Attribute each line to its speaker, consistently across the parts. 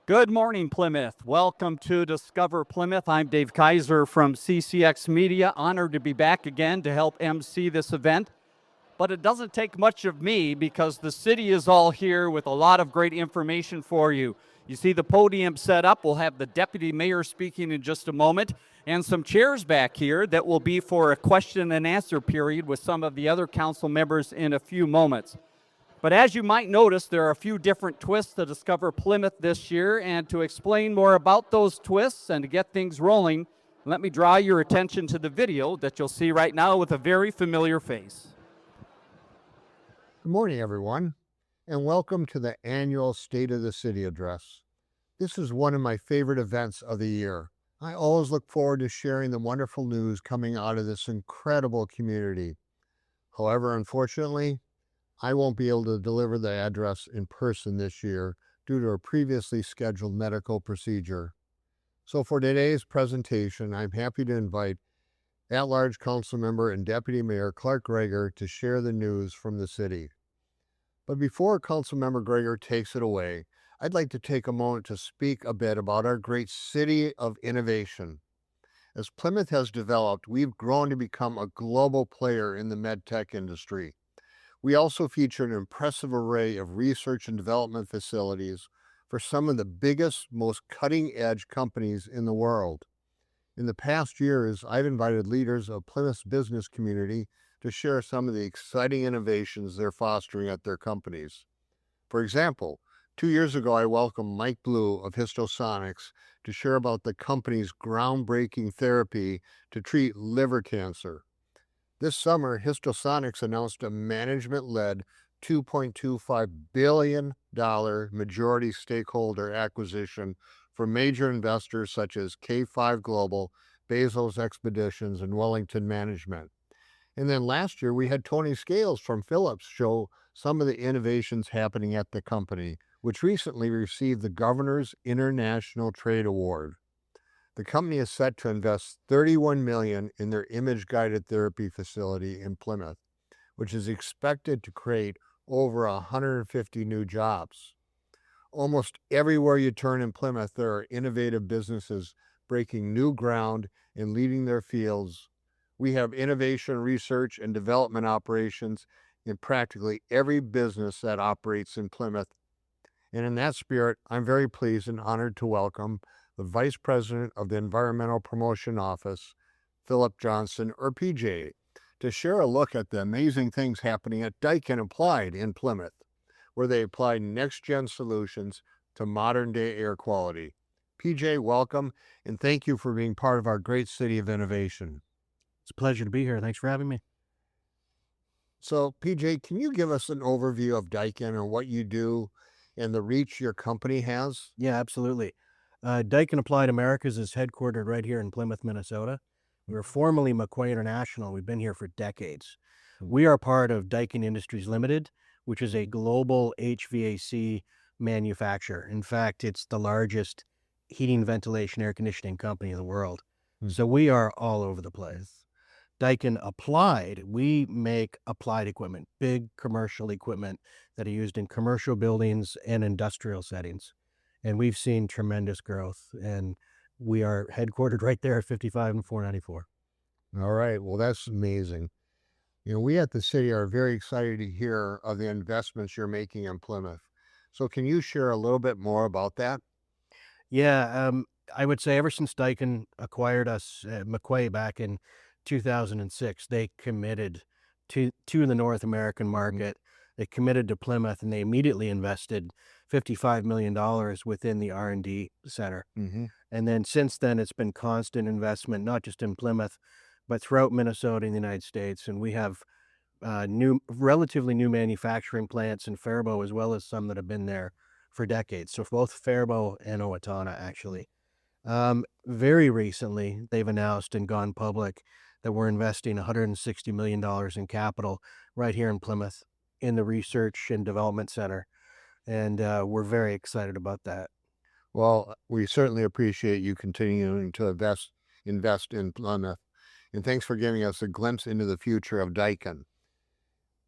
Speaker 1: Good morning, Plymouth. Welcome to Discover Plymouth. I'm Dave Kaiser from CCX Media. Honored to be back again to help MC this event. But it doesn't take much of me because the city is all here with a lot of great information for you. You see the podium set up. We'll have the deputy mayor speaking in just a moment and some chairs back here that will be for a question and answer period with some of the other council members in a few moments. But as you might notice, there are a few different twists to Discover Plymouth this year, and to explain more about those twists and to get things rolling, let me draw your attention to the video that you'll see right now with a very familiar face.
Speaker 2: Good morning, everyone, and welcome to the annual State of the City address. This is one of my favorite events of the year. I always look forward to sharing the wonderful news coming out of this incredible community. However, unfortunately, I won't be able to deliver the address in person this year due to a previously scheduled medical procedure. So for today's presentation, I'm happy to invite at-large council member and Deputy Mayor Clark Gregor to share the news from the city. But before Councilmember Gregor takes it away, I'd like to take a moment to speak a bit about our great city of innovation. As Plymouth has developed, we've grown to become a global player in the medtech industry. We also feature an impressive array of research and development facilities for some of the biggest, most cutting-edge companies in the world. In the past years, I've invited leaders of Plymouth's business community to share some of the exciting innovations they're fostering at their companies. For example, 2 years ago, I welcomed Mike Blue of Histosonics to share about the company's groundbreaking therapy to treat liver cancer. This summer, Histosonics announced a management-led $2.25 billion majority stakeholder acquisition from major investors such as K5 Global, Bezos Expeditions, and Wellington Management. And then last year, we had Tony Scales from Philips show some of the innovations happening at the company, which recently received the Governor's International Trade Award. The company is set to invest $31 million in their image-guided therapy facility in Plymouth, which is expected to create over 150 new jobs. Almost everywhere you turn in Plymouth, there are innovative businesses breaking new ground and leading their fields. We have innovation, research, and development operations in practically every business that operates in Plymouth. And in that spirit, I'm very pleased and honored to welcome the Vice President of the Environmental Promotion Office, Philip Johnson, or PJ, to share a look at the amazing things happening at Daikin Applied in Plymouth, where they apply next-gen solutions to modern-day air quality. PJ, welcome, and thank you for being part of our great city of innovation.
Speaker 3: It's a pleasure to be here. Thanks for having me.
Speaker 2: So, PJ, can you give us an overview of Daikin and what you do and the reach your company has?
Speaker 3: Yeah, absolutely. Daikin Applied Americas is headquartered right here in Plymouth, Minnesota. We were formerly McQuay International. We've been here for decades. We are part of Daikin Industries Limited, which is a global HVAC manufacturer. In fact, it's the largest heating, ventilation, air conditioning company in the world. So we are all over the place. Daikin Applied, we make applied equipment, big commercial equipment that are used in commercial buildings and industrial settings. And we've seen tremendous growth, and we are headquartered right there at 55 and 494.
Speaker 2: All right, well, that's amazing. You know, we at the city are very excited to hear of the investments you're making in Plymouth. So can you share a little bit more about that?
Speaker 3: Yeah, I would say ever since Daikin acquired us at McQuay back in 2006, they committed to the North American market. They committed to Plymouth, and they immediately invested $55 million within the R&D center. And then since then, it's been constant investment, not just in Plymouth, but throughout Minnesota and the United States. And we have relatively new manufacturing plants in Faribault, as well as some that have been there for decades. So both Faribault and Owatonna, actually. Very recently, they've announced and gone public that we're investing $160 million in capital right here in Plymouth in the Research and Development Center. And we're very excited about that.
Speaker 2: Well, we certainly appreciate you continuing to invest in Plymouth. And thanks for giving us a glimpse into the future of Daikin.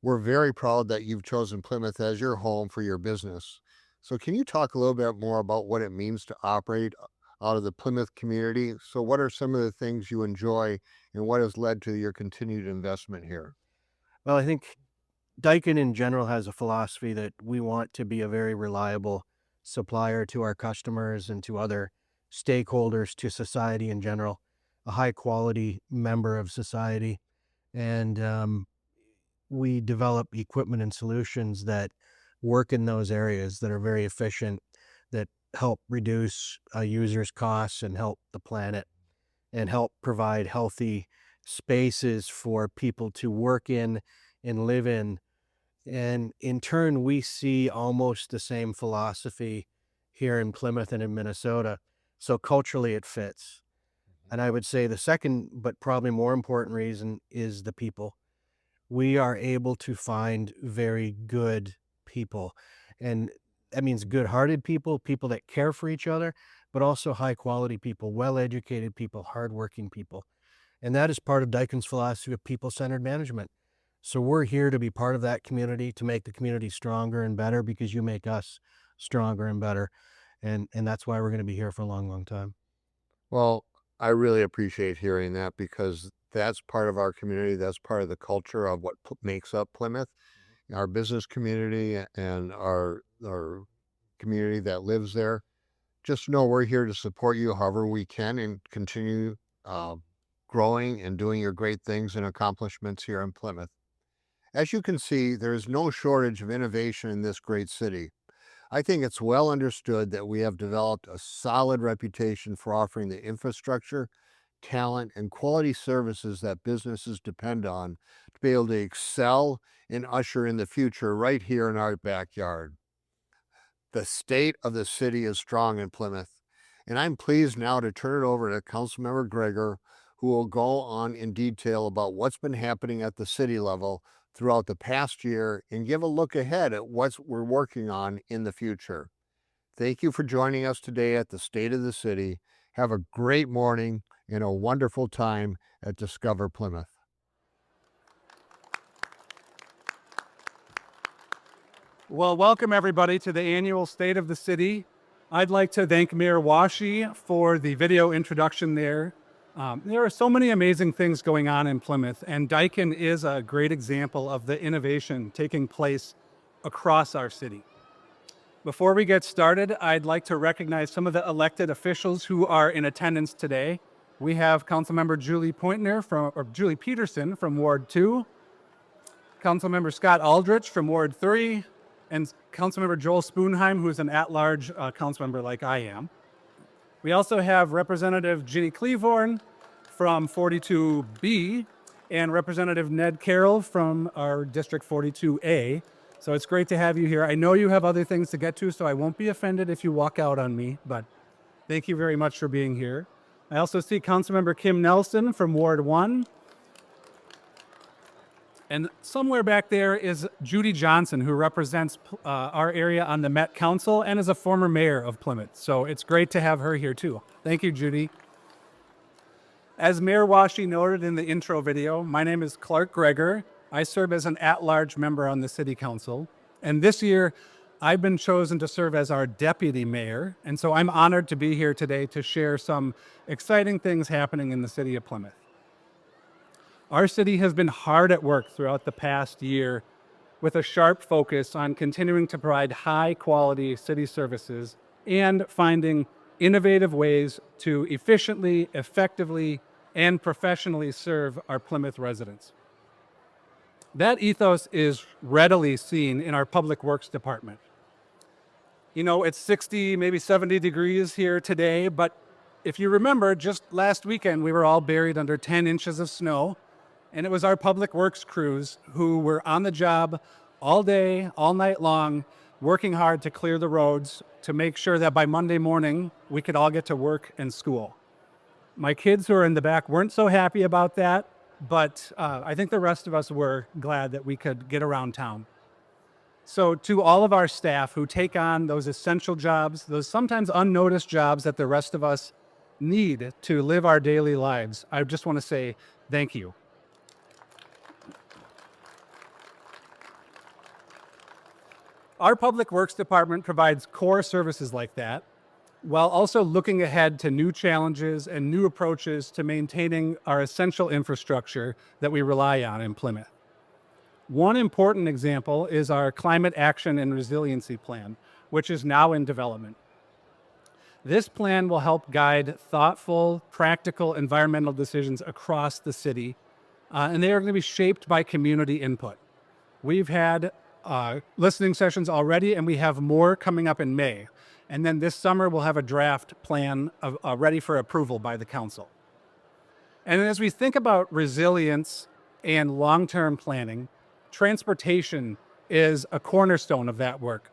Speaker 2: We're very proud that you've chosen Plymouth as your home for your business. So can you talk a little bit more about what it means to operate out of the Plymouth community? So what are some of the things you enjoy and what has led to your continued investment here?
Speaker 3: Well, I think Daikin in general has a philosophy that we want to be a very reliable supplier to our customers and to other stakeholders, to society in general, a high quality member of society. And we develop equipment and solutions that work in those areas that are very efficient, that help reduce users' costs and help the planet and help provide healthy spaces for people to work in and live in. And in turn, we see almost the same philosophy here in Plymouth and in Minnesota. So culturally, it fits. And I would say the second, but probably more important reason is the people. We are able to find very good people. And that means good hearted people, people that care for each other, but also high quality people, well educated people, hardworking people. And that is part of Daikin's philosophy of people centered management. So we're here to be part of that community, to make the community stronger and better because you make us stronger and better. And that's why we're going to be here for a long, long time.
Speaker 2: Well, I really appreciate hearing that because that's part of our community. That's part of the culture of what makes up Plymouth, our business community and our community that lives there. Just know we're here to support you however we can and continue uh, growing and doing your great things and accomplishments here in Plymouth. As you can see, there is no shortage of innovation in this great city. I think it's well understood that we have developed a solid reputation for offering the infrastructure, talent, and quality services that businesses depend on to be able to excel and usher in the future right here in our backyard. The state of the city is strong in Plymouth, and I'm pleased now to turn it over to Councilmember Gregor, who will go on in detail about what's been happening at the city level throughout the past year and give a look ahead at what we're working on in the future. Thank you for joining us today at the State of the City. Have a great morning and a wonderful time at Discover Plymouth.
Speaker 4: Well, welcome everybody to the annual State of the City. I'd like to thank Mayor Washi for the video introduction there. There are so many amazing things going on in Plymouth, and Daikin is a great example of the innovation taking place across our city. Before we get started, I'd like to recognize some of the elected officials who are in attendance today. We have Councilmember Julie Peterson from Ward 2, Councilmember Scott Aldrich from Ward 3, and Councilmember Joel Spoonheim, who is an at-large councilmember like I am. We also have Representative Ginny Cleavorn from 42B and Representative Ned Carroll from our District 42A. So it's great to have you here. I know you have other things to get to, so I won't be offended if you walk out on me, but thank you very much for being here. I also see Councilmember Kim Nelson from Ward 1. And somewhere back there is Judy Johnson, who represents our area on the Met Council and is a former mayor of Plymouth. So it's great to have her here too. Thank you, Judy. As Mayor Washi noted in the intro video, my name is Clark Gregor. I serve as an at-large member on the City Council. And this year, I've been chosen to serve as our deputy mayor. And so I'm honored to be here today to share some exciting things happening in the city of Plymouth. Our city has been hard at work throughout the past year with a sharp focus on continuing to provide high-quality city services and finding innovative ways to efficiently, effectively, and professionally serve our Plymouth residents. That ethos is readily seen in our Public Works Department. You know, it's 60, maybe 70 degrees here today, but if you remember, just last weekend we were all buried under 10 inches of snow. And it was our public works crews who were on the job all day, all night long, working hard to clear the roads to make sure that by Monday morning, we could all get to work and school. My kids who are in the back weren't so happy about that, but I think the rest of us were glad that we could get around town. So to all of our staff who take on those essential jobs, those sometimes unnoticed jobs that the rest of us need to live our daily lives, I just want to say thank you. Our Public Works Department provides core services like that, while also looking ahead to new challenges and new approaches to maintaining our essential infrastructure that we rely on in Plymouth. One important example is our Climate Action and Resiliency Plan, which is now in development. This plan will help guide thoughtful, practical environmental decisions across the city, and they are going to be shaped by community input. We've had listening sessions already, and we have more coming up in May. And then this summer, we'll have a draft plan ready for approval by the council. And as we think about resilience and long-term planning, transportation is a cornerstone of that work.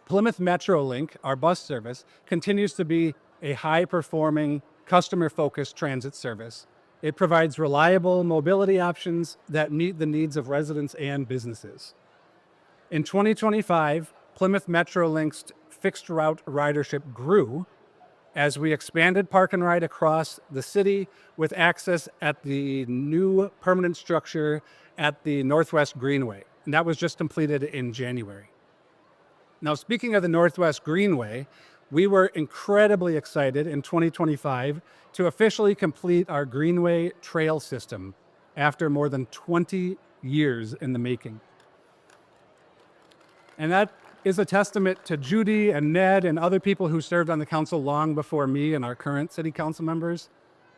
Speaker 4: Plymouth Metrolink, our bus service, continues to be a high-performing, customer-focused transit service. It provides reliable mobility options that meet the needs of residents and businesses. In 2025, Plymouth Metrolink's fixed route ridership grew as we expanded Park and Ride across the city with access at the new permanent structure at the Northwest Greenway. And that was just completed in January. Now, speaking of the Northwest Greenway, we were incredibly excited in 2025 to officially complete our Greenway trail system after more than 20 years in the making. And that is a testament to Judy and Ned and other people who served on the council long before me and our current city council members.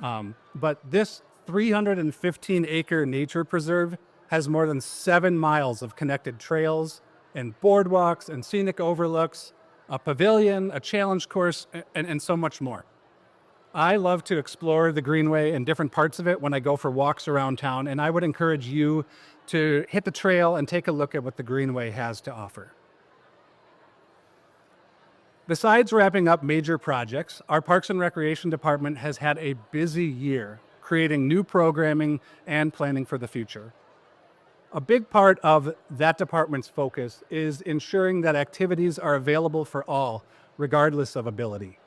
Speaker 4: But this 315-acre nature preserve has more than 7 miles of connected trails and boardwalks and scenic overlooks, a pavilion, a challenge course, and so much more. I love to explore the Greenway and different parts of it when I go for walks around town, and I would encourage you to hit the trail and take a look at what the Greenway has to offer. Besides wrapping up major projects, our Parks and Recreation Department has had a busy year creating new programming and planning for the future. A big part of that department's focus is ensuring that activities are available for all, regardless of ability.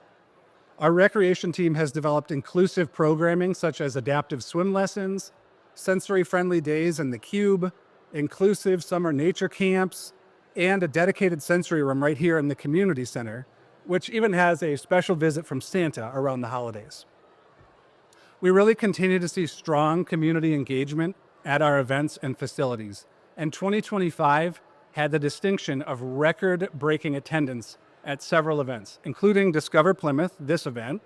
Speaker 4: Our recreation team has developed inclusive programming such as adaptive swim lessons, sensory-friendly days in the Cube, inclusive summer nature camps, and a dedicated sensory room right here in the community center, which even has a special visit from Santa around the holidays. We really continue to see strong community engagement at our events and facilities, and 2025 had the distinction of record-breaking attendance at several events, including Discover Plymouth, this event,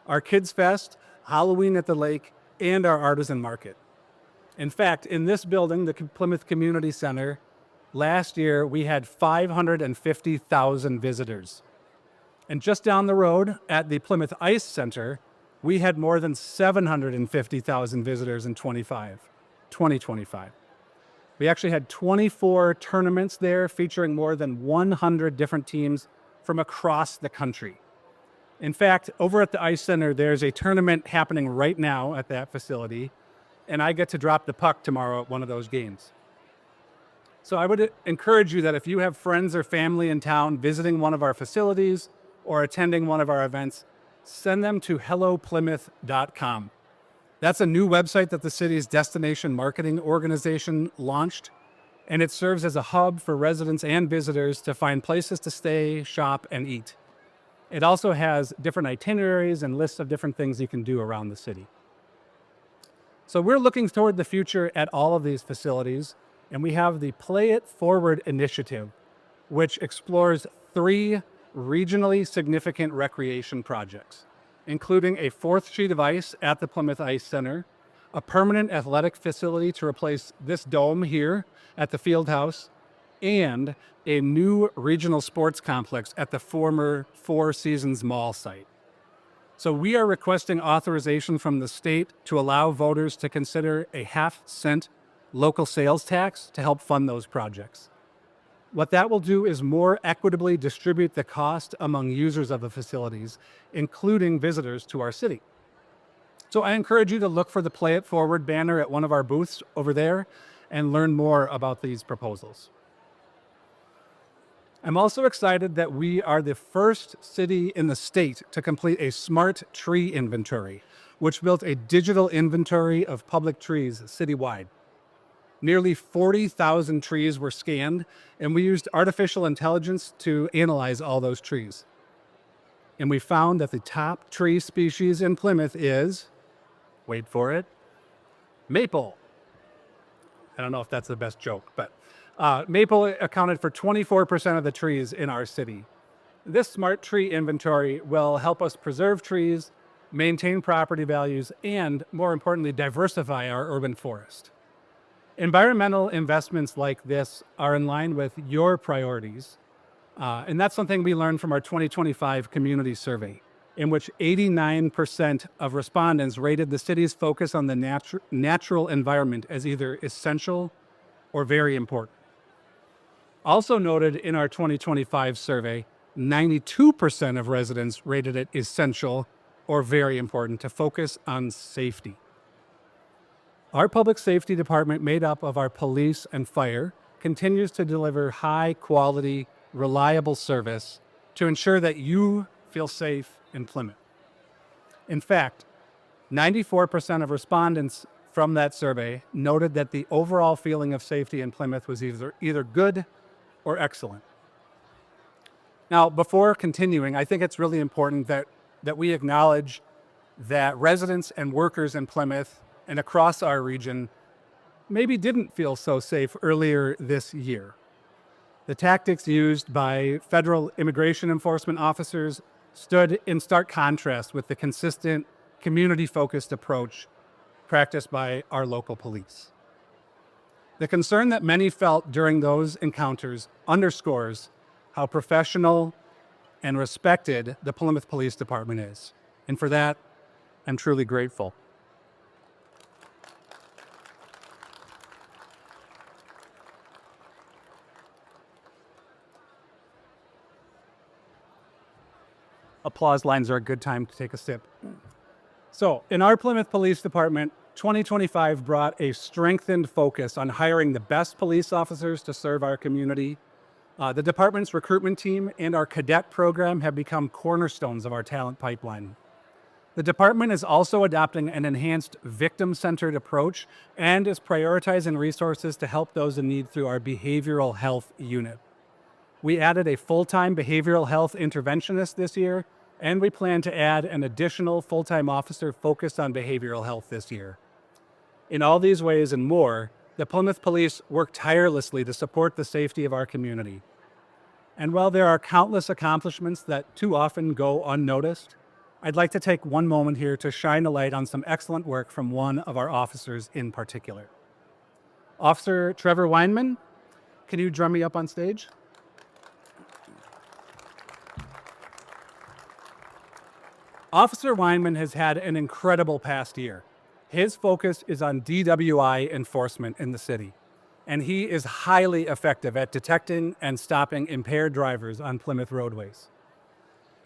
Speaker 4: our Kids Fest, Halloween at the Lake, and our Artisan Market. In fact, in this building, the Plymouth Community Center, last year we had 550,000 visitors. And just down the road at the Plymouth Ice Center, we had more than 750,000 visitors in 2025. We actually had 24 tournaments there featuring more than 100 different teams from across the country. In fact, over at the Ice Center, there's a tournament happening right now at that facility, and I get to drop the puck tomorrow at one of those games. So I would encourage you that if you have friends or family in town visiting one of our facilities or attending one of our events, send them to helloplymouth.com. That's a new website that the city's destination marketing organization launched, and it serves as a hub for residents and visitors to find places to stay, shop, and eat. It also has different itineraries and lists of different things you can do around the city. So we're looking toward the future at all of these facilities, and we have the Play It Forward initiative, which explores 3 regionally significant recreation projects, including a 4th sheet of ice at the Plymouth Ice Center, a permanent athletic facility to replace this dome here at the field house, and a new regional sports complex at the former Four Seasons Mall site. So we are requesting authorization from the state to allow voters to consider a half-cent local sales tax to help fund those projects. What that will do is more equitably distribute the cost among users of the facilities, including visitors to our city. So I encourage you to look for the Play It Forward banner at one of our booths over there and learn more about these proposals. I'm also excited that we are the first city in the state to complete a smart tree inventory, which built a digital inventory of public trees citywide. Nearly 40,000 trees were scanned, and we used artificial intelligence to analyze all those trees. And we found that the top tree species in Plymouth is, wait for it, maple. I don't know if that's the best joke, but maple accounted for 24% of the trees in our city. This smart tree inventory will help us preserve trees, maintain property values, and more importantly, diversify our urban forest. Environmental investments like this are in line with your priorities, and that's something we learned from our 2025 community survey, in which 89% of respondents rated the city's focus on the natural environment as either essential or very important. Also noted in our 2025 survey, 92% of residents rated it essential or very important to focus on safety. Our public safety department, made up of our police and fire, continues to deliver high quality, reliable service to ensure that you feel safe in Plymouth. In fact, 94% of respondents from that survey noted that the overall feeling of safety in Plymouth was either good or excellent. Now, before continuing, I think it's really important that we acknowledge that residents and workers in Plymouth and across our region maybe didn't feel so safe earlier this year. The tactics used by federal immigration enforcement officers stood in stark contrast with the consistent, community-focused approach practiced by our local police. The concern that many felt during those encounters underscores how professional and respected the Plymouth Police Department is. And for that, I'm truly grateful. Applause lines are a good time to take a sip. So, in our Plymouth Police Department, 2025 brought a strengthened focus on hiring the best police officers to serve our community. The department's recruitment team and our cadet program have become cornerstones of our talent pipeline. The department is also adopting an enhanced victim-centered approach and is prioritizing resources to help those in need through our behavioral health unit. We added a full-time behavioral health interventionist this year, and we plan to add an additional full-time officer focused on behavioral health this year. In all these ways and more, the Plymouth Police work tirelessly to support the safety of our community. And while there are countless accomplishments that too often go unnoticed, I'd like to take one moment here to shine a light on some excellent work from one of our officers in particular. Officer Trevor Weinman, can you drum me up on stage? Officer Weinman has had an incredible past year. His focus is on DWI enforcement in the city, and he is highly effective at detecting and stopping impaired drivers on Plymouth roadways.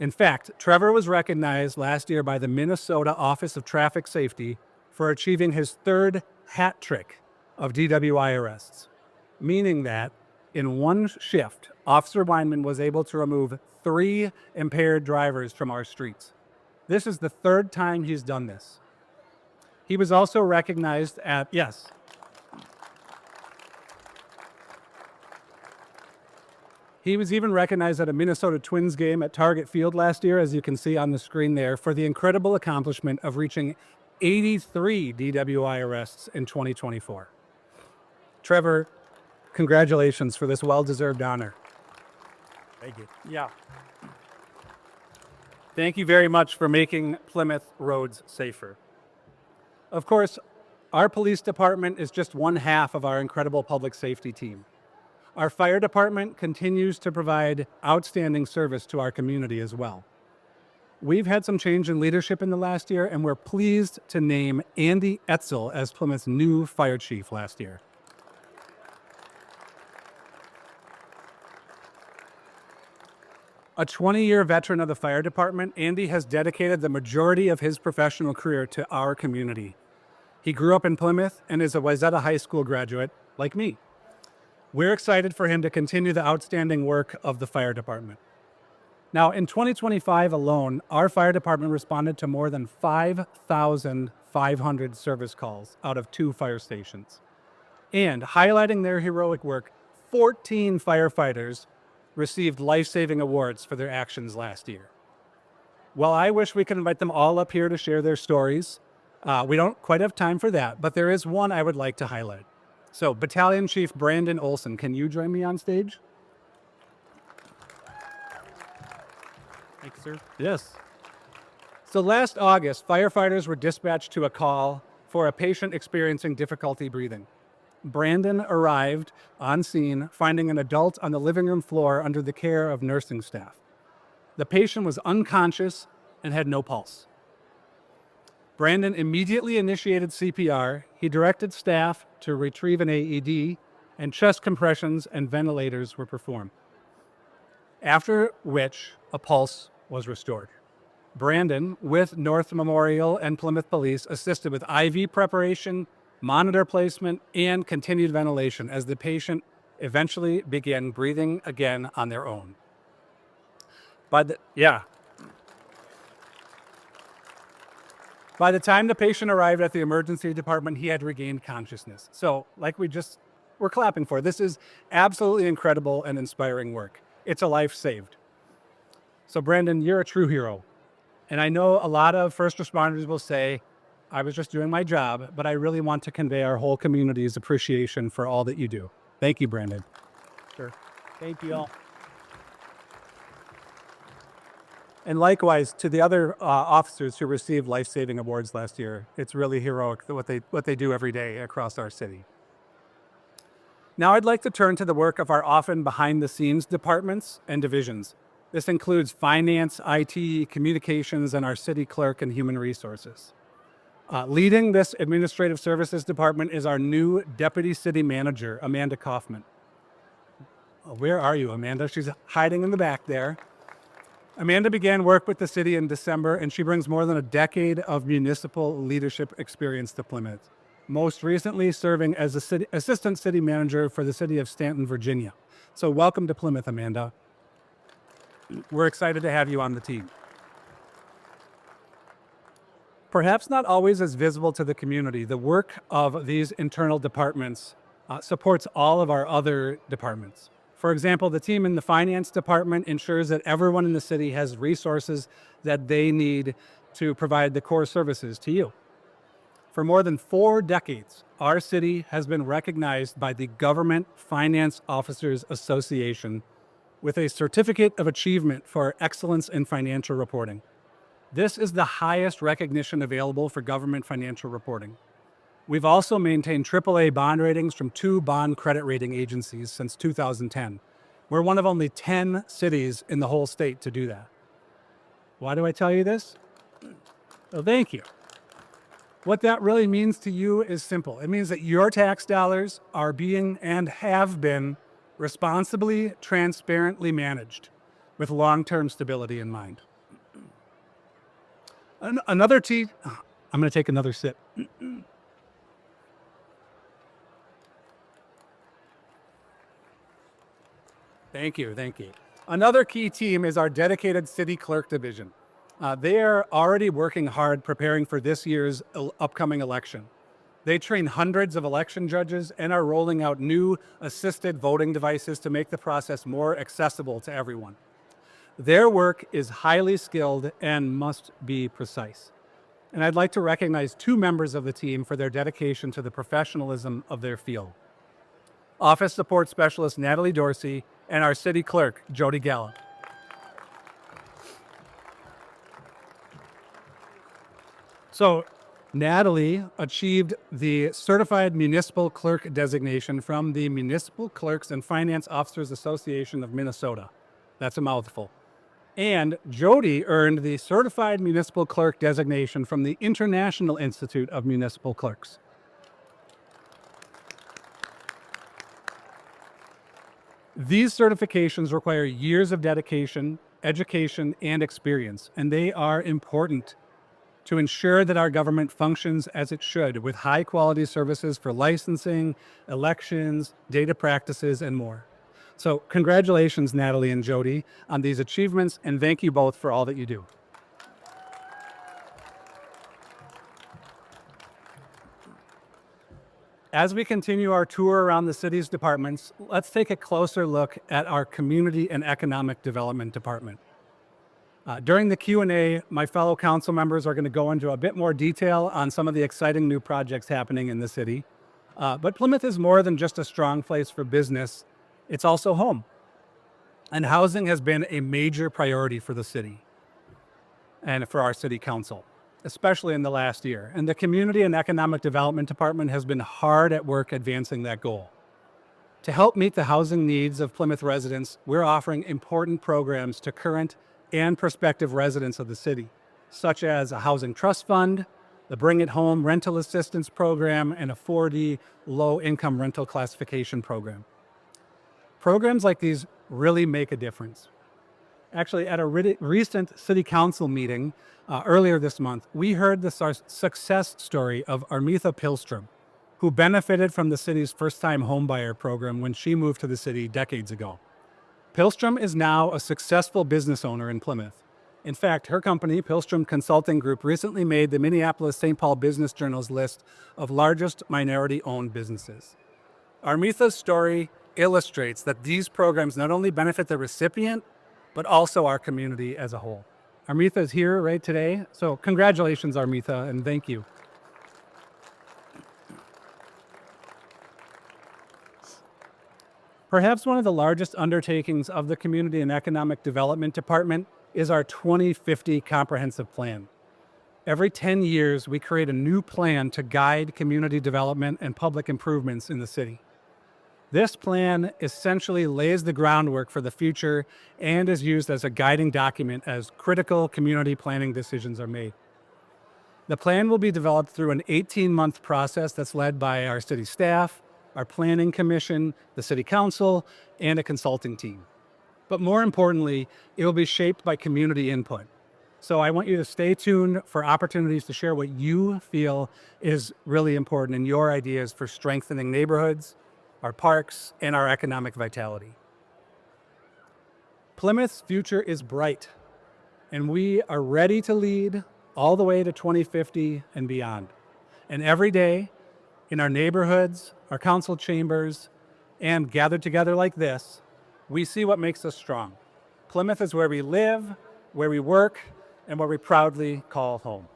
Speaker 4: In fact, Trevor was recognized last year by the Minnesota Office of Traffic Safety for achieving his third hat trick of DWI arrests, meaning that in one shift, Officer Weinman was able to remove 3 impaired drivers from our streets. This is the third time he's done this. He was also recognized at, He was even recognized at a Minnesota Twins game at Target Field last year, as you can see on the screen there, for the incredible accomplishment of reaching 83 DWI arrests in 2024. Trevor, congratulations for this well-deserved honor.
Speaker 3: Thank you.
Speaker 4: Yeah. Thank you very much for making Plymouth roads safer. Of course, our police department is just one half of our incredible public safety team. Our fire department continues to provide outstanding service to our community as well. We've had some change in leadership in the last year, and we're pleased to name Andy Etzel as Plymouth's new fire chief last year. A 20-year veteran of the fire department, Andy has dedicated the majority of his professional career to our community. He grew up in Plymouth and is a Wayzata High School graduate, like me. We're excited for him to continue the outstanding work of the fire department. Now, in 2025 alone, our fire department responded to more than 5,500 service calls out of 2 fire stations. And highlighting their heroic work, 14 firefighters received life-saving awards for their actions last year. Well, I wish we could invite them all up here to share their stories. We don't quite have time for that, but there is one I would like to highlight. So, Battalion Chief Brandon Olson, can you join me on stage? Thanks, sir. Yes. So last August, firefighters were dispatched to a call for a patient experiencing difficulty breathing. Brandon arrived on scene, finding an adult on the living room floor under the care of nursing staff. The patient was unconscious and had no pulse. Brandon immediately initiated CPR. He directed staff to retrieve an AED, and chest compressions and ventilators were performed. After which, a pulse was restored. Brandon, with North Memorial and Plymouth Police, assisted with IV preparation, monitor placement, and continued ventilation as the patient eventually began breathing again on their own. By the time the patient arrived at the emergency department, he had regained consciousness. So, like we're clapping for, this is absolutely incredible and inspiring work. It's a life saved. So, Brandon, you're a true hero. And I know a lot of first responders will say, I was just doing my job, but I really want to convey our whole community's appreciation for all that you do. Thank you, Brandon. Sure. Thank you all. And likewise, to the other officers who received life-saving awards last year, it's really heroic what they do every day across our city. Now I'd like to turn to the work of our often behind-the-scenes departments and divisions. This includes finance, IT, communications, and our city clerk and human resources. Leading this administrative services department is our new deputy city manager, Amanda Kaufman. Where are you, Amanda? She's hiding in the back there. Amanda began work with the city in December, and she brings more than a decade of municipal leadership experience to Plymouth, most recently serving as assistant city manager for the city of Stanton, Virginia. So welcome to Plymouth, Amanda. We're excited to have you on the team. Perhaps not always as visible to the community, the work of these internal departments supports all of our other departments. For example, the team in the finance department ensures that everyone in the city has resources that they need to provide the core services to you. For more than 4 decades, our city has been recognized by the Government Finance Officers Association with a Certificate of Achievement for Excellence in Financial Reporting. This is the highest recognition available for government financial reporting. We've also maintained AAA bond ratings from 2 bond credit rating agencies since 2010. We're one of only 10 cities in the whole state to do that. Why do I tell you this? Well, thank you. What that really means to you is simple. It means that your tax dollars are being and have been responsibly, transparently managed with long-term stability in mind. Another I'm going to take another sip. Thank you. Another key team is our dedicated city clerk division. They are already working hard preparing for this year's upcoming election. They train hundreds of election judges and are rolling out new assisted voting devices to make the process more accessible to everyone. Their work is highly skilled and must be precise. And I'd like to recognize 2 members of the team for their dedication to the professionalism of their field. Office Support Specialist Natalie Dorsey and our City Clerk, Jody Gallup. So, Natalie achieved the Certified Municipal Clerk designation from the Municipal Clerks and Finance Officers Association of Minnesota. That's a mouthful. And Jody earned the Certified Municipal Clerk designation from the International Institute of Municipal Clerks. These certifications require years of dedication, education, and experience, and they are important to ensure that our government functions as it should, with high-quality services for licensing, elections, data practices, and more. So congratulations, Natalie and Jody, on these achievements, and thank you both for all that you do. As we continue our tour around the city's departments, let's take a closer look at our Community and Economic Development Department. During the Q&A, my fellow council members are going to go into a bit more detail on some of the exciting new projects happening in the city. But Plymouth is more than just a strong place for business. It's also home. And housing has been a major priority for the city and for our city council, especially in the last year. And the Community and Economic Development Department has been hard at work advancing that goal. To help meet the housing needs of Plymouth residents, we're offering important programs to current and prospective residents of the city, such as a housing trust fund, the Bring It Home rental assistance program, and a 4D low-income rental classification program. Programs like these really make a difference. Actually, at a recent city council meeting earlier this month, we heard the success story of Armitha Pilstrom, who benefited from the city's first-time homebuyer program when she moved to the city decades ago. Pilstrom is now a successful business owner in Plymouth. In fact, her company, Pilstrom Consulting Group, recently made the Minneapolis-St. Paul Business Journal's list of largest minority-owned businesses. Armitha's story illustrates that these programs not only benefit the recipient, but also our community as a whole. Armitha is here right today, so congratulations, Armitha, and thank you. Perhaps one of the largest undertakings of the Community and Economic Development Department is our 2050 Comprehensive Plan. Every 10 years, we create a new plan to guide community development and public improvements in the city. This plan essentially lays the groundwork for the future and is used as a guiding document as critical community planning decisions are made. The plan will be developed through an 18-month process that's led by our city staff, our planning commission, the city council, and a consulting team. But more importantly, it will be shaped by community input. So I want you to stay tuned for opportunities to share what you feel is really important in your ideas for strengthening neighborhoods, our parks, and our economic vitality. Plymouth's future is bright, and we are ready to lead all the way to 2050 and beyond. And every day, in our neighborhoods, our council chambers, and gathered together like this, we see what makes us strong. Plymouth is where we live, where we work, and where we proudly call home.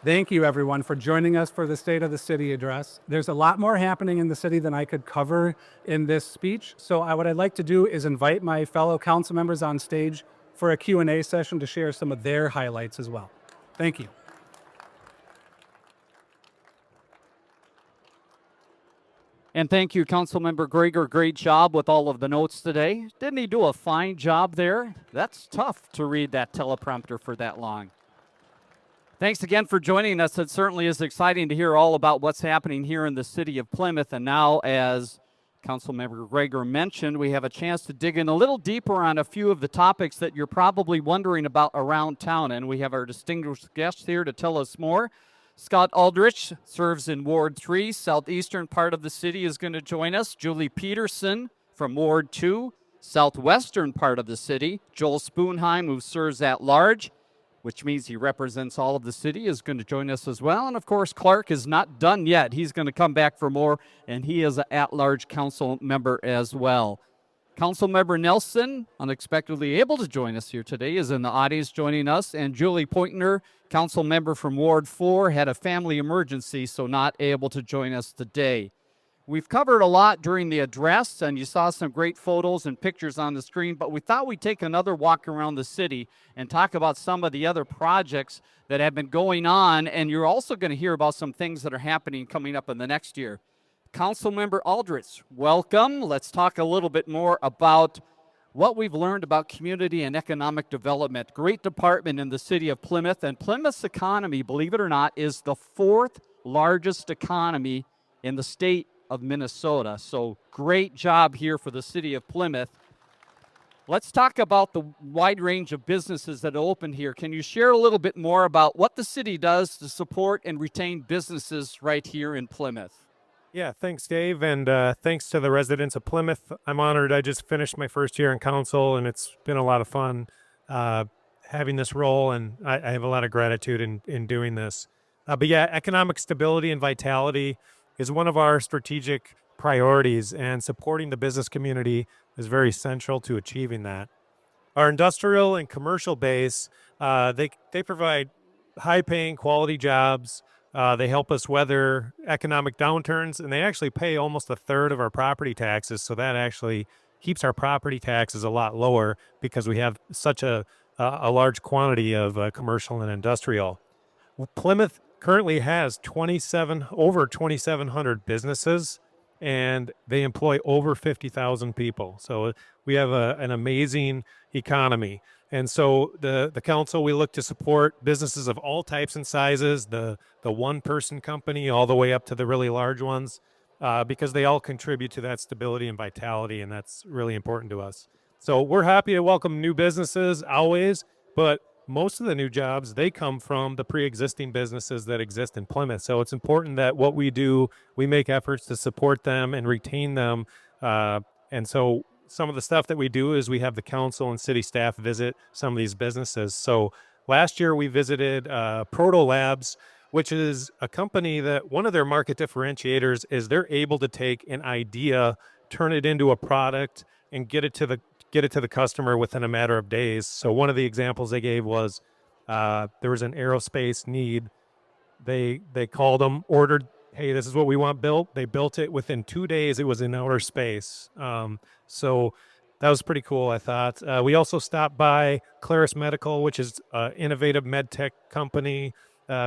Speaker 4: Thank you, everyone, for joining us for the State of the City address. There's a lot more happening in the city than I could cover in this speech, so what I'd like to do is invite my fellow council members on stage for a Q&A session to share some of their highlights as well. Thank you.
Speaker 1: And thank you, Councilmember Gregor. Great job with all of the notes today. Didn't he do a fine job there? That's tough to read that teleprompter for that long. Thanks again for joining us. It certainly is exciting to hear all about what's happening here in the city of Plymouth. And now, as Councilmember Gregor mentioned, we have a chance to dig in a little deeper on a few of the topics that you're probably wondering about around town. And we have our distinguished guests here to tell us more. Scott Aldrich serves in Ward 3, southeastern part of the city, is going to join us. Julie Peterson from Ward 2, southwestern part of the city. Joel Spoonheim, who serves at large, which means he represents all of the city, is going to join us as well. And, of course, Clark is not done yet. He's going to come back for more, and he is an at-large council member as well. Councilmember Nelson, unexpectedly able to join us here today, is in the audience joining us. And Julie Pointner, council member from Ward 4, had a family emergency, so not able to join us today. We've covered a lot during the address, and you saw some great photos and pictures on the screen, but we thought we'd take another walk around the city and talk about some of the other projects that have been going on, and you're also going to hear about some things that are happening coming up in the next year. Councilmember Aldrich, welcome. Let's talk a little bit more about what we've learned about community and economic development. Great department in the city of Plymouth, and Plymouth's economy, believe it or not, is the fourth largest economy in the state of Minnesota. So great job here for the city of Plymouth. Let's talk about the wide range of businesses that open here. Can you share a little bit more about what the city does to support and retain businesses right here in Plymouth?
Speaker 5: Yeah, thanks, Dave, and thanks to the residents of Plymouth. I'm honored. I just finished my first year in council, and it's been a lot of fun having this role, and I have a lot of gratitude in doing this. But yeah, economic stability and vitality is one of our strategic priorities, and supporting the business community is very central to achieving that. Our industrial and commercial base, they provide high-paying, quality jobs. They help us weather economic downturns, and they actually pay almost a third of our property taxes. So that actually keeps our property taxes a lot lower because we have such a large quantity of commercial and industrial. Plymouth currently has over 2,700 businesses, and they employ over 50,000 people. So we have an amazing economy. And so the council, we look to support businesses of all types and sizes, the one-person company all the way up to the really large ones, because they all contribute to that stability and vitality, and that's really important to us. So we're happy to welcome new businesses always, but most of the new jobs, they come from the pre-existing businesses that exist in Plymouth. So it's important that what we do, we make efforts to support them and retain them. And so some of the stuff that we do is we have the council and city staff visit some of these businesses. So last year we visited Proto Labs, which is a company that one of their market differentiators is they're able to take an idea, turn it into a product, and get it to the customer within a matter of days. So one of the examples they gave was there was an aerospace need. They called them, ordered, hey, this is what we want built. They built it within 2 days. It was in outer space. So that was pretty cool, I thought. We also stopped by Claris Medical, which is an innovative med tech company.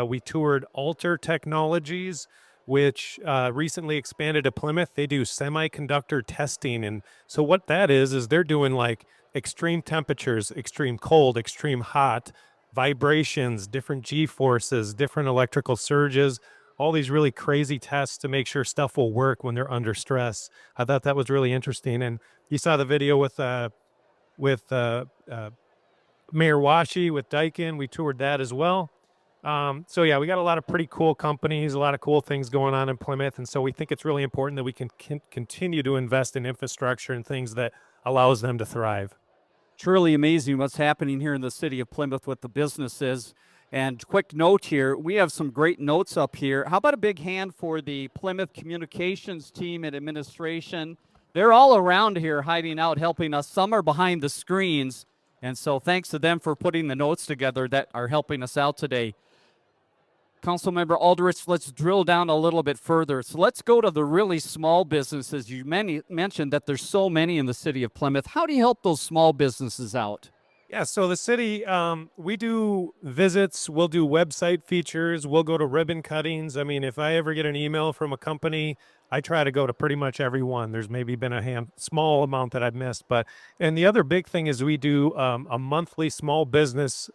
Speaker 5: We toured Alter Technologies, which recently expanded to Plymouth. They do semiconductor testing. And so what that is they're doing like extreme temperatures, extreme cold, extreme hot, vibrations, different G-forces, different electrical surges, all these really crazy tests to make sure stuff will work when they're under stress. I thought that was really interesting. And you saw the video with Mayor Washi with Daikin. We toured that as well. So yeah, we got a lot of pretty cool companies, a lot of cool things going on in Plymouth. And so we think it's really important that we can continue to invest in infrastructure and things that allows them to thrive.
Speaker 1: Truly amazing what's happening here in the city of Plymouth with the businesses. And quick note here, we have some great notes up here. How about a big hand for the Plymouth communications team and administration? They're all around here hiding out, helping us. Some are behind the screens. And so thanks to them for putting the notes together that are helping us out today. Councilmember Aldrich, let's drill down a little bit further. So let's go to the really small businesses. You mentioned that there's so many in the city of Plymouth. How do you help those small businesses out?
Speaker 5: Yeah, so the city, we do visits, we'll do website features, we'll go to ribbon cuttings. I mean, if I ever get an email from a company, I try to go to pretty much every one. There's maybe been a small amount that I've missed. And the other big thing is we do a monthly small business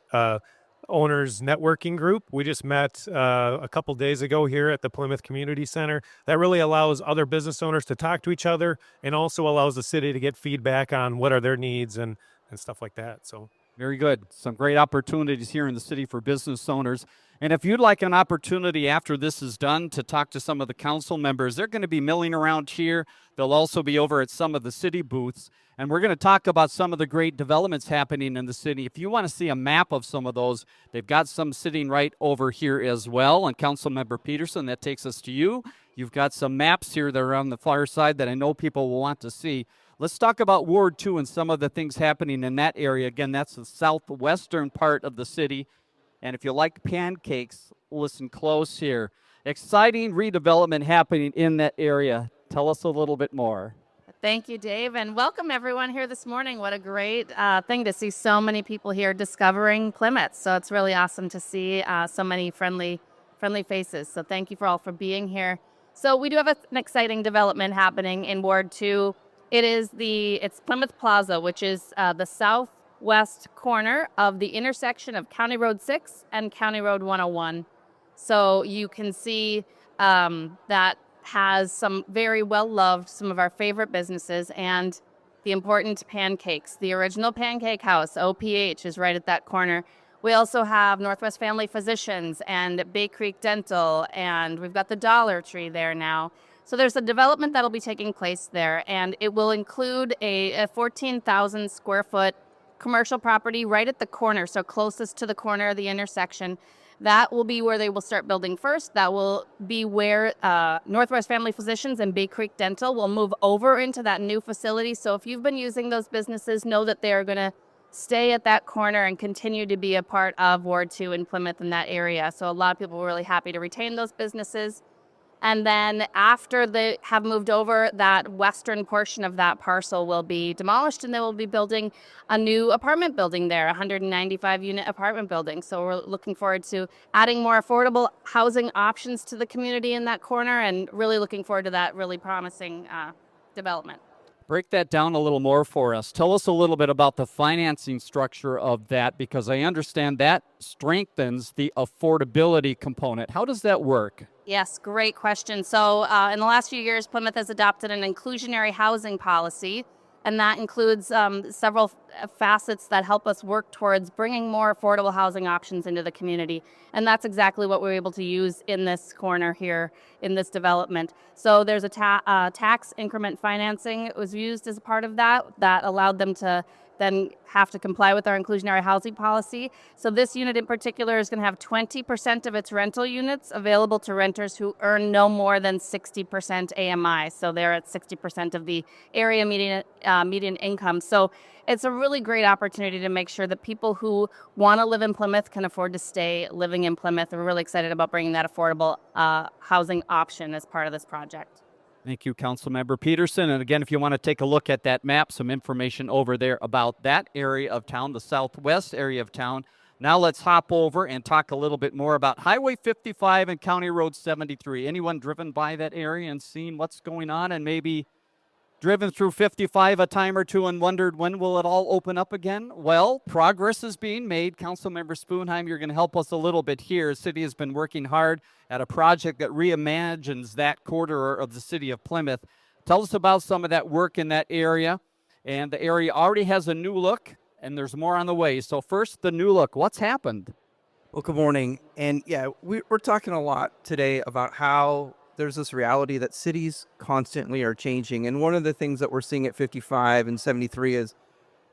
Speaker 5: owners networking group. We just met a couple days ago here at the Plymouth Community Center. That really allows other business owners to talk to each other and also allows the city to get feedback on what are their needs and stuff like that. So
Speaker 1: very good. Some great opportunities here in the city for business owners. And if you'd like an opportunity after this is done to talk to some of the council members, they're going to be milling around here. They'll also be over at some of the city booths. And we're going to talk about some of the great developments happening in the city. If you want to see a map of some of those, they've got some sitting right over here as well. And Councilmember Peterson, that takes us to you. You've got some maps here that are on the far side that I know people will want to see. Let's talk about Ward 2 and some of the things happening in that area. Again, that's the southwestern part of the city. And if you like pancakes, listen close here. Exciting redevelopment happening in that area. Tell us a little bit more.
Speaker 6: Thank you, Dave, and welcome everyone here this morning. What a great thing to see so many people here discovering Plymouth. So it's really awesome to see so many friendly faces. So thank you all for being here. So we do have an exciting development happening in Ward 2. It's Plymouth Plaza, which is the southwest corner of the intersection of County Road 6 and County Road 101. So you can see that has some very well-loved, some of our favorite businesses, and the important pancakes. The original Pancake House, OPH, is right at that corner. We also have Northwest Family Physicians and Bay Creek Dental, and we've got the Dollar Tree there now. So there's a development that'll be taking place there, and it will include a 14,000 square foot commercial property right at the corner, so closest to the corner of the intersection. That will be where they will start building first. That will be where Northwest Family Physicians and Bay Creek Dental will move over into that new facility. So if you've been using those businesses, know that they are going to stay at that corner and continue to be a part of Ward 2 in Plymouth in that area. So a lot of people were really happy to retain those businesses. And then after they have moved over, that western portion of that parcel will be demolished, and they will be building a new apartment building there, 195 unit apartment building. So we're looking forward to adding more affordable housing options to the community in that corner, and really looking forward to that really promising development.
Speaker 1: Break that down a little more for us. Tell us a little bit about the financing structure of that, because I understand that strengthens the affordability component. How does that work?
Speaker 6: Yes, great question. So in the last few years, Plymouth has adopted an inclusionary housing policy, and that includes several facets that help us work towards bringing more affordable housing options into the community. And that's exactly what we're able to use in this corner here in this development. So there's a tax increment financing was used as a part of that allowed them to then have to comply with our inclusionary housing policy. So this unit in particular is going to have 20% of its rental units available to renters who earn no more than 60% AMI. So they're at 60% of the area median income. So it's a really great opportunity to make sure that people who want to live in Plymouth can afford to stay living in Plymouth. We're really excited about bringing that affordable housing option as part of this project.
Speaker 1: Thank you, Councilmember Peterson. And again, if you want to take a look at that map, some information over there about that area of town, the southwest area of town. Now let's hop over and talk a little bit more about Highway 55 and County Road 73. Anyone driven by that area and seen what's going on, and maybe driven through 55 a time or two and wondered when will it all open up again? Well, progress is being made. Councilmember Spoonheim, you're going to help us a little bit here. The city has been working hard at a project that reimagines that corridor of the city of Plymouth. Tell us about some of that work in that area. And the area already has a new look, and there's more on the way. So first, the new look. What's happened?
Speaker 7: Well, good morning. And yeah, we're talking a lot today about how there's this reality that cities constantly are changing. And one of the things that we're seeing at 55 and 73 is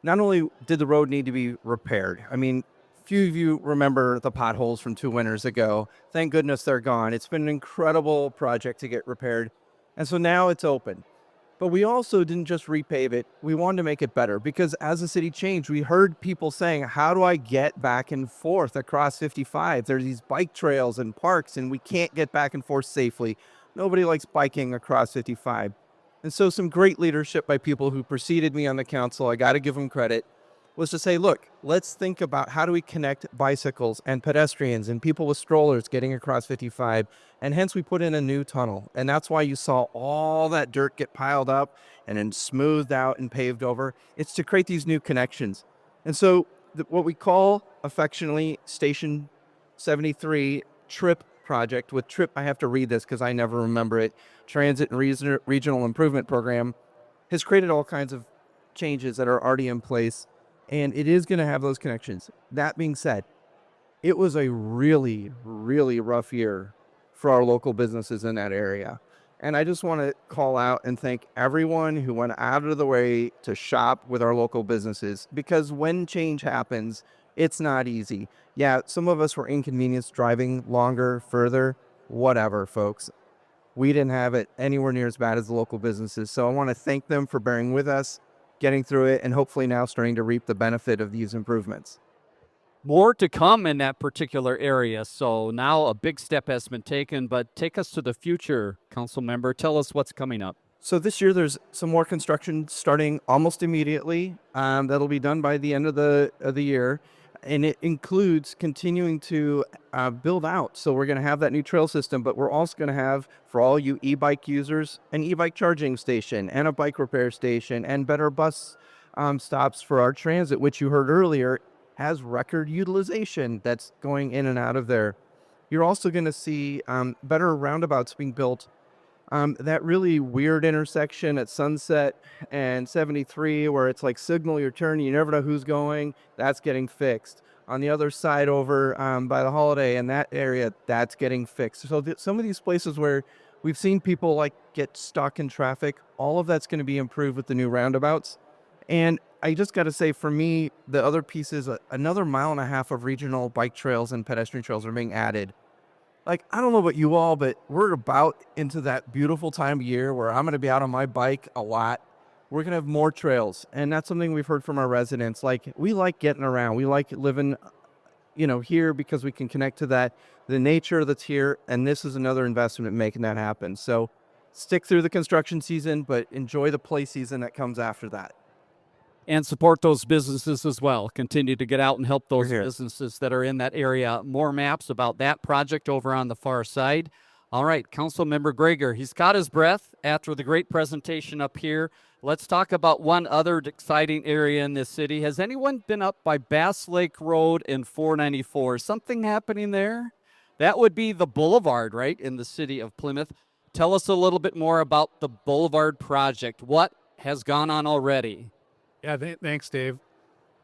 Speaker 7: not only did the road need to be repaired. I mean, few of you remember the potholes from 2 winters ago. Thank goodness they're gone. It's been an incredible project to get repaired. And so now it's open. But we also didn't just repave it. We wanted to make it better because as the city changed, we heard people saying, how do I get back and forth across 55? There's these bike trails and parks and we can't get back and forth safely. Nobody likes biking across 55. And so some great leadership by people who preceded me on the council, I got to give them credit, was to say, look, let's think about how do we connect bicycles and pedestrians and people with strollers getting across 55. And hence we put in a new tunnel. And that's why you saw all that dirt get piled up and then smoothed out and paved over. It's to create these new connections. And so what we call affectionately Station 73 TRIP project, with TRIP, I have to read this because I never remember it, Transit and Regional Improvement Program, has created all kinds of changes that are already in place. And it is going to have those connections. That being said, it was a really, really rough year for our local businesses in that area. And I just want to call out and thank everyone who went out of the way to shop with our local businesses, because when change happens, it's not easy. Yeah, some of us were inconvenienced driving longer, further, whatever, folks. We didn't have it anywhere near as bad as the local businesses. So I want to thank them for bearing with us, getting through it, and hopefully now starting to reap the benefit of these improvements.
Speaker 1: More to come in that particular area. So now a big step has been taken, but take us to the future, council member. Tell us what's coming up.
Speaker 7: So this year there's some more construction starting almost immediately. That'll be done by the end of the year. And it includes continuing to build out. So we're going to have that new trail system, but we're also going to have, for all you e-bike users, an e-bike charging station and a bike repair station and better bus stops for our transit, which you heard earlier has record utilization that's going in and out of there. You're also going to see better roundabouts being built. That really weird intersection at Sunset and 73 where it's like signal your turn, you never know who's going, that's getting fixed. On the other side over by the Holiday and that area, that's getting fixed. So some of these places where we've seen people like get stuck in traffic, all of that's going to be improved with the new roundabouts. And I just got to say, for me, the other piece is another 1.5 miles of regional bike trails and pedestrian trails are being added. Like, I don't know about you all, but we're about into that beautiful time of year where I'm going to be out on my bike a lot. We're going to have more trails. And that's something we've heard from our residents. Like, we like getting around. We like living, here because we can connect to the nature that's here. And this is another investment in making that happen. So stick through the construction season, but enjoy the play season that comes after that.
Speaker 1: And support those businesses as well. Continue to get out and help those
Speaker 7: Here.
Speaker 1: businesses that are in that area. More maps about that project over on the far side. All right, Councilmember Gregor, he's got his breath after the great presentation up here. Let's talk about one other exciting area in this city. Has anyone been up by Bass Lake Road and 494? Something happening there? That would be the Boulevard, right, in the city of Plymouth. Tell us a little bit more about the Boulevard project. What has gone on already?
Speaker 4: Yeah, thanks, Dave.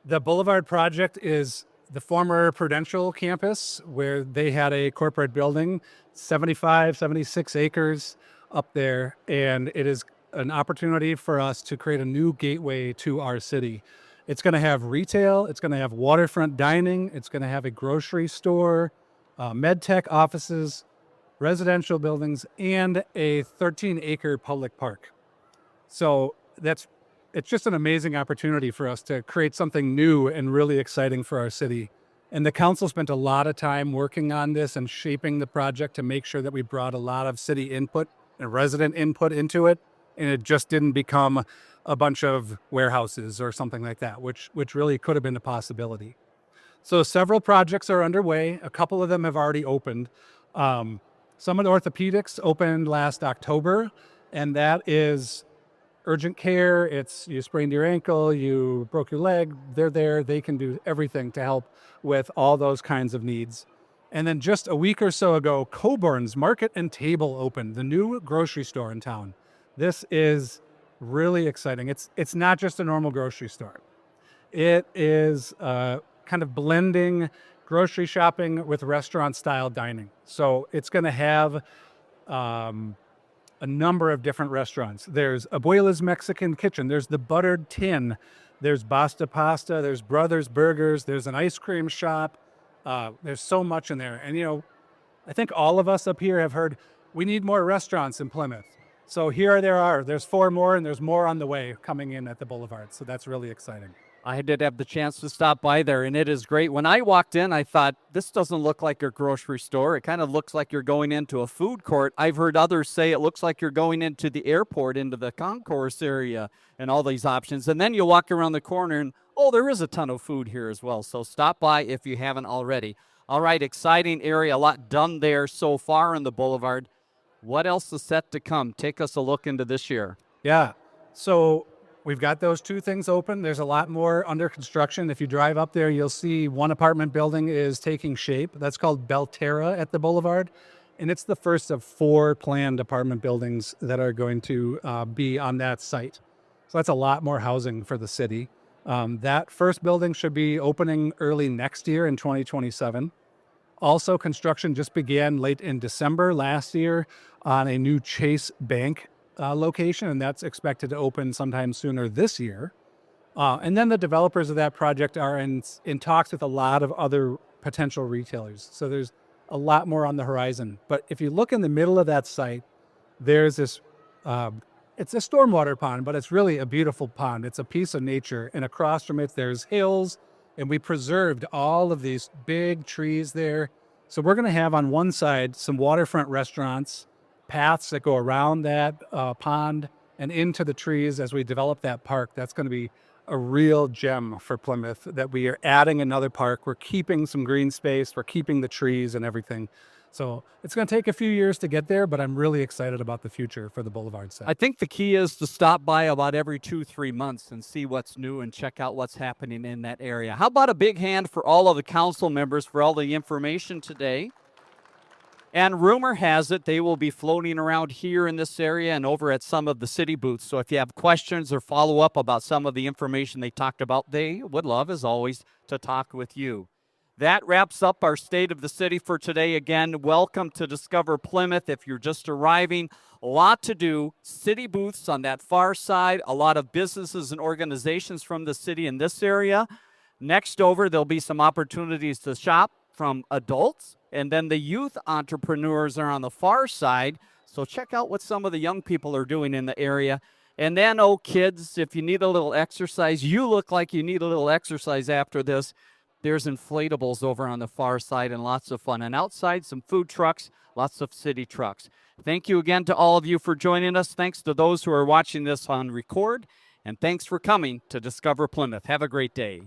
Speaker 4: The Boulevard project is the former Prudential campus where they had a corporate building, 75, 76 acres up there. And it is an opportunity for us to create a new gateway to our city. It's going to have retail, it's going to have waterfront dining, it's going to have a grocery store, med tech offices, residential buildings, and a 13-acre public park. So it's just an amazing opportunity for us to create something new and really exciting for our city. And the council spent a lot of time working on this and shaping the project to make sure that we brought a lot of city input and resident input into it. And it just didn't become a bunch of warehouses or something like that, which really could have been a possibility. So several projects are underway. A couple of them have already opened. Some of the orthopedics opened last October, and that is urgent care. It's you sprained your ankle, you broke your leg, they're there. They can do everything to help with all those kinds of needs. And then just a week or so ago, Coburn's Market and Table opened, the new grocery store in town. This is really exciting. It's not just a normal grocery store. It is kind of blending grocery shopping with restaurant style dining. So it's going to have a number of different restaurants. There's Abuela's Mexican Kitchen. There's the Buttered Tin. There's Basta Pasta. There's Brothers Burgers. There's an ice cream shop. There's so much in there. And, I think all of us up here have heard we need more restaurants in Plymouth. So here there are. There's 4 more, and there's more on the way coming in at the Boulevard. So that's really exciting.
Speaker 1: I did have the chance to stop by there, and it is great. When I walked in, I thought, this doesn't look like a grocery store. It kind of looks like you're going into a food court. I've heard others say it looks like you're going into the airport, into the concourse area, and all these options. And then you walk around the corner, and, there is a ton of food here as well. So stop by if you haven't already. All right, exciting area. A lot done there so far in the Boulevard. What else is set to come? Take us a look into this year.
Speaker 4: Yeah. So we've got those 2 things open. There's a lot more under construction. If you drive up there, you'll see one apartment building is taking shape. That's called Belterra at the Boulevard. And it's the first of 4 planned apartment buildings that are going to be on that site. So that's a lot more housing for the city. That first building should be opening early next year in 2027. Also, construction just began late in December last year on a new Chase Bank location, and that's expected to open sometime sooner this year. And then the developers of that project are in talks with a lot of other potential retailers. So there's a lot more on the horizon. But if you look in the middle of that site, there's this, it's a stormwater pond, but it's really a beautiful pond. It's a piece of nature. And across from it, there's hills, and we preserved all of these big trees there. So we're going to have on one side some waterfront restaurants, paths that go around that pond and into the trees as we develop that park. That's going to be a real gem for Plymouth, that we are adding another park. We're keeping some green space. We're keeping the trees and everything. So it's going to take a few years to get there, but I'm really excited about the future for the Boulevard site.
Speaker 1: I think the key is to stop by about every 2-3 months and see what's new and check out what's happening in that area. How about a big hand for all of the council members for all the information today? And rumor has it they will be floating around here in this area and over at some of the city booths. So if you have questions or follow up about some of the information they talked about, they would love, as always, to talk with you. That wraps up our State of the City for today. Again, welcome to Discover Plymouth. If you're just arriving, a lot to do. City booths on that far side, a lot of businesses and organizations from the city in this area. Next over, there'll be some opportunities to shop from adults, and then the youth entrepreneurs are on the far side. So check out what some of the young people are doing in the area. And then, oh, kids, if you need a little exercise, you look like you need a little exercise after this. There's inflatables over on the far side and lots of fun. And outside, some food trucks, lots of city trucks. Thank you again to all of you for joining us. Thanks to those who are watching this on record. And thanks for coming to Discover Plymouth. Have a great day.